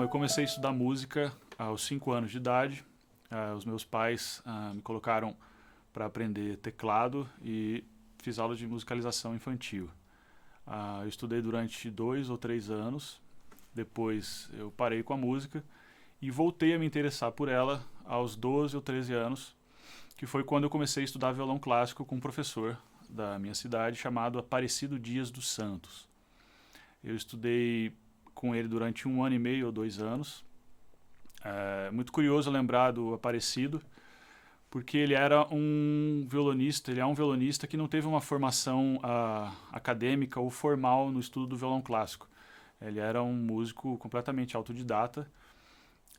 Eu comecei a estudar música aos 5 anos de idade. Os meus pais me colocaram para aprender teclado e fiz aula de musicalização infantil. Eu estudei durante 2 ou 3 anos, depois eu parei com a música e voltei a me interessar por ela aos 12 ou 13 anos, que foi quando eu comecei a estudar violão clássico com um professor da minha cidade chamado Aparecido Dias dos Santos. Eu estudei com ele durante 1 ano e meio ou 2 anos. É muito curioso lembrar do Aparecido, porque ele era um violonista, ele é um violonista que não teve uma formação acadêmica ou formal no estudo do violão clássico. Ele era um músico completamente autodidata.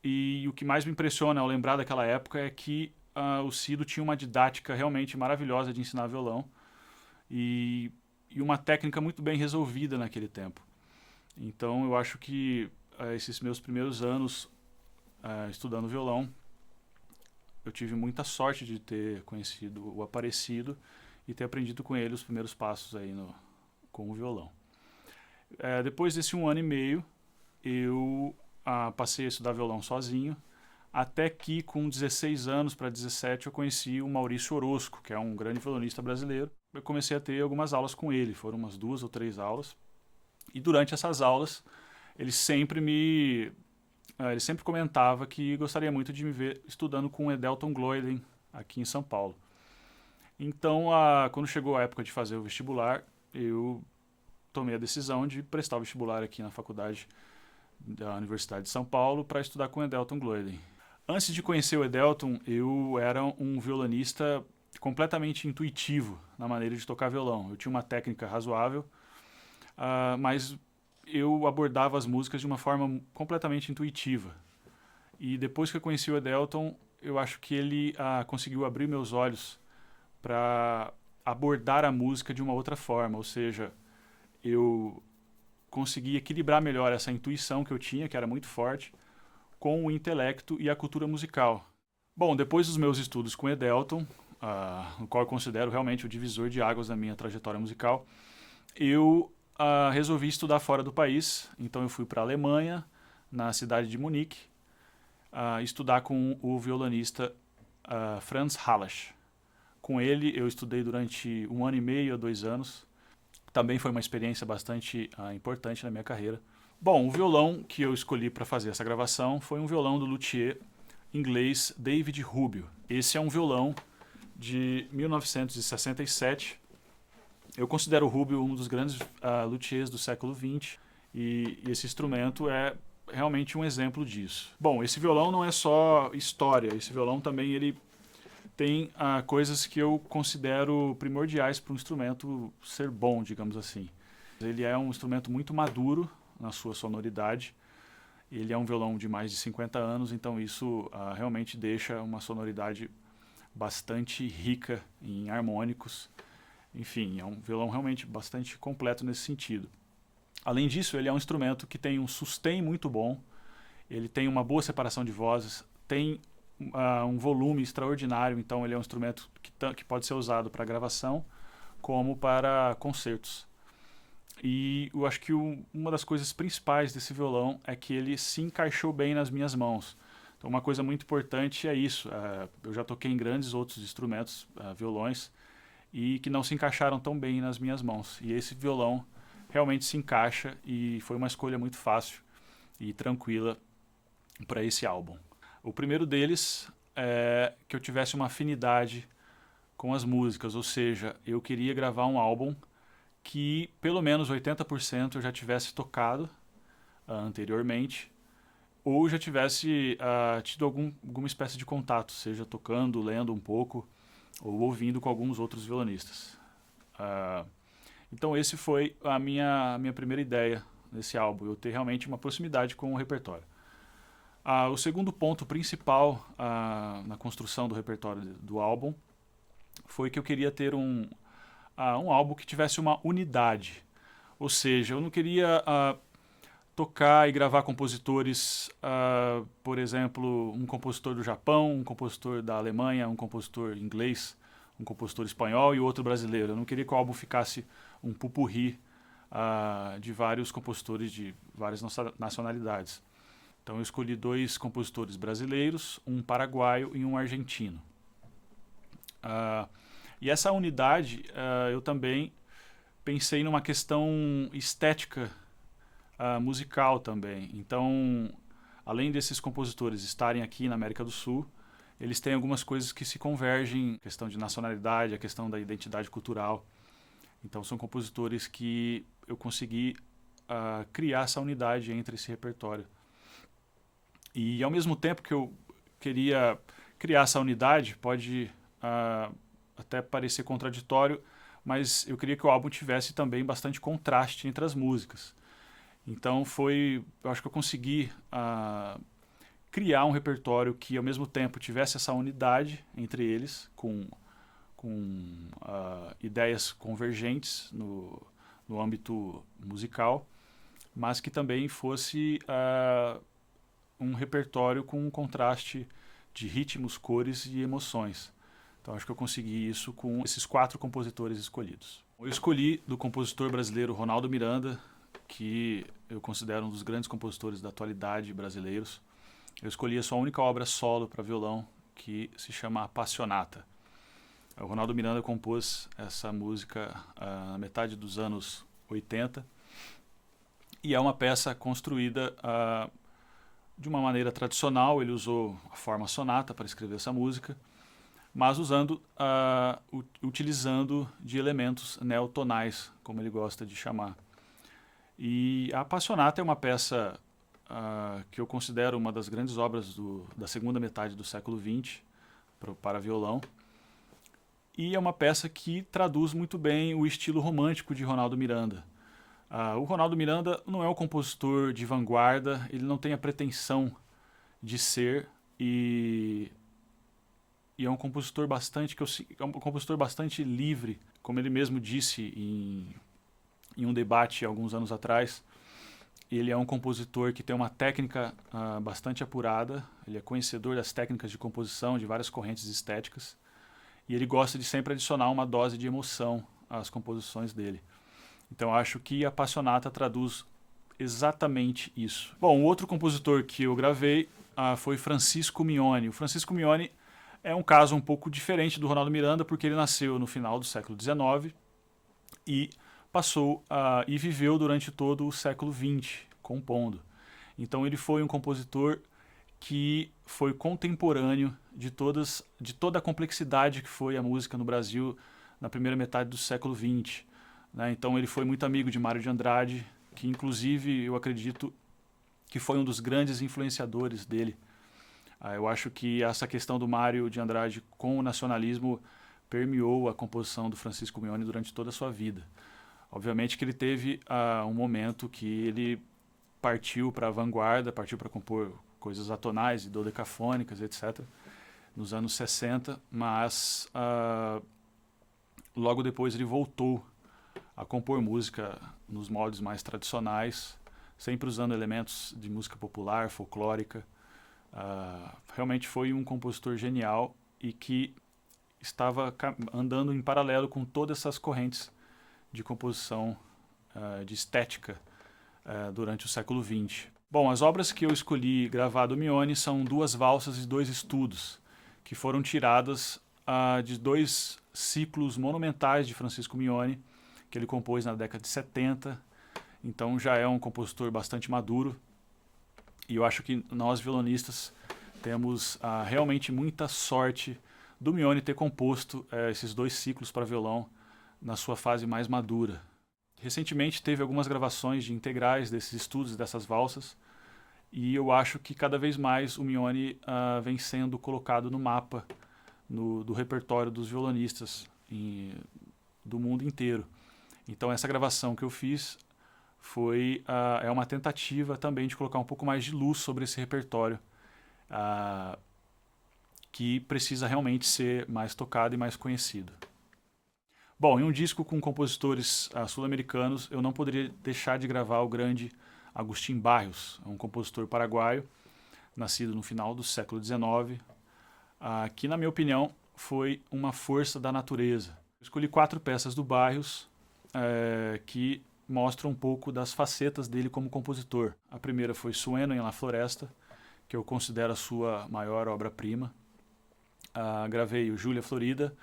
E o que mais me impressiona ao lembrar daquela época é que o Cido tinha uma didática realmente maravilhosa de ensinar violão e uma técnica muito bem resolvida naquele tempo. Então eu acho que esses meus primeiros anos estudando violão, eu tive muita sorte de ter conhecido o Aparecido e ter aprendido com ele os primeiros passos aí com o violão. Depois desse 1 ano e meio, eu passei a estudar violão sozinho, até que com 16 anos para 17 eu conheci o Maurício Orosco, que é um grande violonista brasileiro. Eu comecei a ter algumas aulas com ele, foram umas 2 ou 3 aulas. E durante essas aulas, ele sempre comentava que gostaria muito de me ver estudando com o Edelton Gloiden aqui em São Paulo. Então, quando chegou a época de fazer o vestibular, eu tomei a decisão de prestar o vestibular aqui na faculdade da Universidade de São Paulo para estudar com o Edelton Gloiden. Antes de conhecer o Edelton, eu era um violonista completamente intuitivo na maneira de tocar violão. Eu tinha uma técnica razoável, mas eu abordava as músicas de uma forma completamente intuitiva. E depois que eu conheci o Edelton, eu acho que ele conseguiu abrir meus olhos para abordar a música de uma outra forma, ou seja, eu consegui equilibrar melhor essa intuição que eu tinha, que era muito forte, com o intelecto e a cultura musical. Bom, depois dos meus estudos com Edelton, no qual eu considero realmente o divisor de águas da minha trajetória musical, eu resolvi estudar fora do país. Então eu fui para a Alemanha, na cidade de Munique, estudar com o violonista Franz Hallasch. Com ele eu estudei durante 1 ano e meio a 2 anos. Também foi uma experiência bastante importante na minha carreira. Bom, o violão que eu escolhi para fazer essa gravação foi um violão do luthier inglês David Rubio. Esse é um violão de 1967. Eu considero o Rubio um dos grandes luthiers do século XX e esse instrumento é realmente um exemplo disso. Bom, esse violão não é só história, esse violão também ele tem coisas que eu considero primordiais para um instrumento ser bom, digamos assim. Ele é um instrumento muito maduro na sua sonoridade. Ele é um violão de mais de 50 anos, então isso realmente deixa uma sonoridade bastante rica em harmônicos. Enfim, é um violão realmente bastante completo nesse sentido. Além disso, ele é um instrumento que tem um sustain muito bom, ele tem uma boa separação de vozes, tem um volume extraordinário, então ele é um instrumento que pode ser usado para gravação como para concertos. E eu acho que uma das coisas principais desse violão é que ele se encaixou bem nas minhas mãos. Então uma coisa muito importante é isso. Eu já toquei em grandes outros instrumentos, violões, e que não se encaixaram tão bem nas minhas mãos. E esse violão realmente se encaixa e foi uma escolha muito fácil e tranquila para esse álbum. O primeiro deles é que eu tivesse uma afinidade com as músicas, ou seja, eu queria gravar um álbum que pelo menos 80% eu já tivesse tocado anteriormente, ou já tivesse tido alguma espécie de contato, seja tocando, lendo um pouco, ou ouvindo com alguns outros violonistas. Então esse foi a minha primeira ideia nesse álbum, eu ter realmente uma proximidade com o repertório. O segundo ponto principal na construção do repertório do álbum foi que eu queria ter um álbum que tivesse uma unidade. Ou seja, eu não queria tocar e gravar compositores, por exemplo, um compositor do Japão, um compositor da Alemanha, um compositor inglês, um compositor espanhol e outro brasileiro. Eu não queria que o álbum ficasse um pupurri de vários compositores de várias nacionalidades. Então eu escolhi 2 compositores brasileiros, um paraguaio e um argentino. E essa unidade eu também pensei numa questão estética musical também. Então, além desses compositores estarem aqui na América do Sul, eles têm algumas coisas que se convergem, a questão de nacionalidade, a questão da identidade cultural. Então são compositores que eu consegui criar essa unidade entre esse repertório. E ao mesmo tempo que eu queria criar essa unidade, pode até parecer contraditório, mas eu queria que o álbum tivesse também bastante contraste entre as músicas. Então eu acho que eu consegui criar um repertório que ao mesmo tempo tivesse essa unidade entre eles, com ideias convergentes no âmbito musical, mas que também fosse um repertório com um contraste de ritmos, cores e emoções. Então acho que eu consegui isso com esses 4 compositores escolhidos. Eu escolhi do compositor brasileiro Ronaldo Miranda, que eu considero um dos grandes compositores da atualidade brasileiros. Eu escolhi a sua única obra solo para violão, que se chama Appassionata. O Ronaldo Miranda compôs essa música na metade dos anos 80 e é uma peça construída de uma maneira tradicional. Ele usou a forma sonata para escrever essa música, mas utilizando de elementos neotonais, como ele gosta de chamar. E a Appassionata é uma peça que eu considero uma das grandes obras da segunda metade do século XX para violão. E é uma peça que traduz muito bem o estilo romântico de Ronaldo Miranda. O Ronaldo Miranda não é um compositor de vanguarda, ele não tem a pretensão de ser, e é um compositor bastante livre, como ele mesmo disse em um debate alguns anos atrás. Ele é um compositor que tem uma técnica bastante apurada, ele é conhecedor das técnicas de composição, de várias correntes estéticas, e ele gosta de sempre adicionar uma dose de emoção às composições dele. Então acho que a Appassionata traduz exatamente isso. Bom, o outro compositor que eu gravei foi Francisco Mignone. O Francisco Mignone é um caso um pouco diferente do Ronaldo Miranda, porque ele nasceu no final do século XIX e e viveu durante todo o século XX compondo. Então ele foi um compositor que foi contemporâneo de toda a complexidade que foi a música no Brasil na primeira metade do século XX. Né? Então ele foi muito amigo de Mário de Andrade, que inclusive eu acredito que foi um dos grandes influenciadores dele. Eu acho que essa questão do Mário de Andrade com o nacionalismo permeou a composição do Francisco Mignone durante toda a sua vida. Obviamente que ele teve um momento que ele partiu para a vanguarda, partiu para compor coisas atonais e dodecafônicas, etc., nos anos 60, mas logo depois ele voltou a compor música nos moldes mais tradicionais, sempre usando elementos de música popular, folclórica. Realmente foi um compositor genial e que estava andando em paralelo com todas essas correntes de composição, de estética, durante o século XX. Bom, as obras que eu escolhi gravar do Mignone são 2 valsas e 2 estudos, que foram tiradas de 2 ciclos monumentais de Francisco Mignone, que ele compôs na década de 70, então já é um compositor bastante maduro, e eu acho que nós violonistas temos realmente muita sorte do Mignone ter composto esses 2 ciclos para violão na sua fase mais madura. Recentemente teve algumas gravações de integrais desses estudos, dessas valsas, e eu acho que cada vez mais o Mignone vem sendo colocado no mapa do repertório dos violonistas do mundo inteiro. Então essa gravação que eu fiz é uma tentativa também de colocar um pouco mais de luz sobre esse repertório, que precisa realmente ser mais tocado e mais conhecido. Bom, em um disco com compositores sul-americanos, eu não poderia deixar de gravar o grande Agustín Barrios, um compositor paraguaio, nascido no final do século XIX, que, na minha opinião, foi uma força da natureza. Eu escolhi 4 peças do Barrios que mostram um pouco das facetas dele como compositor. A primeira foi Sueno em La Floresta, que eu considero a sua maior obra-prima. Gravei o Júlia Florida,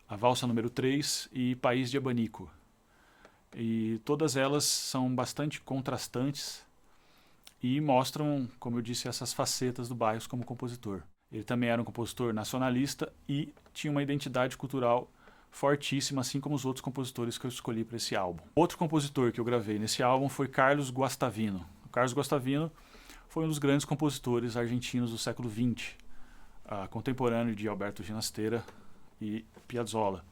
a Valsa número 3 e País de Abanico. E todas elas são bastante contrastantes e mostram, como eu disse, essas facetas do Bairros como compositor. Ele também era um compositor nacionalista e tinha uma identidade cultural fortíssima, assim como os outros compositores que eu escolhi para esse álbum. Outro compositor que eu gravei nesse álbum foi Carlos Guastavino. O Carlos Guastavino foi um dos grandes compositores argentinos do século XX, contemporâneo de Alberto Ginastera e Piazzolla.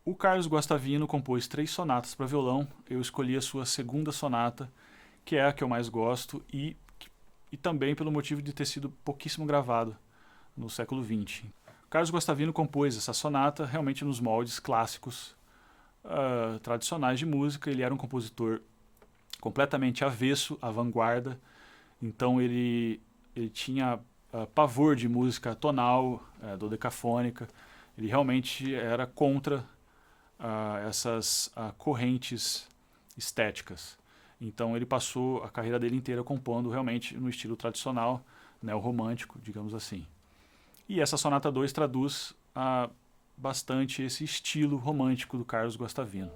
O Carlos Guastavino compôs 3 sonatas para violão. Eu escolhi a sua segunda sonata, que é a que eu mais gosto, e também pelo motivo de ter sido pouquíssimo gravado no século XX. Carlos Guastavino compôs essa sonata realmente nos moldes clássicos tradicionais de música. Ele era um compositor completamente avesso à vanguarda, então ele tinha pavor de música tonal, dodecafônica. Ele realmente era contra essas correntes estéticas. Então ele passou a carreira dele inteira compondo realmente no estilo tradicional, neorromântico, digamos assim. E essa sonata 2 traduz bastante esse estilo romântico do Carlos Guastavino.